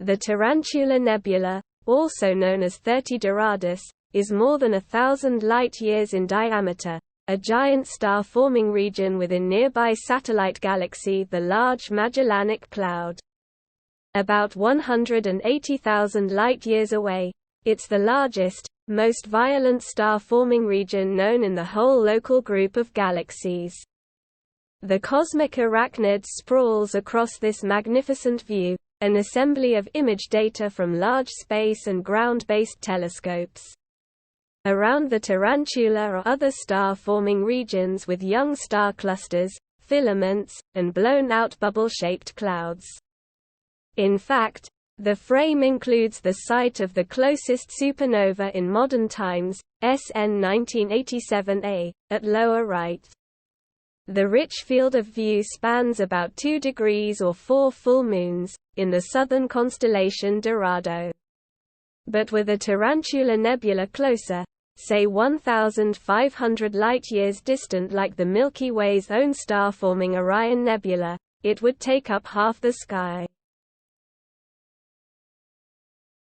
The Tarantula Nebula, also known as 30 Doradus, is more than 1,000 light-years in diameter, a giant star-forming region within nearby satellite galaxy the Large Magellanic Cloud. About 180,000 light-years away, it's the largest, most violent star-forming region known in the whole local group of galaxies. The cosmic arachnid sprawls across this magnificent view, an assembly of image data from large space and ground-based telescopes. Around the Tarantula are other star-forming regions with young star clusters, filaments, and blown-out bubble-shaped clouds. In fact, the frame includes the site of the closest supernova in modern times, SN 1987A, at lower right. The rich field of view spans about 2 degrees or 4 full moons, in the southern constellation Dorado. But with a Tarantula Nebula closer, say 1,500 light-years distant like the Milky Way's own star-forming Orion Nebula, it would take up half the sky.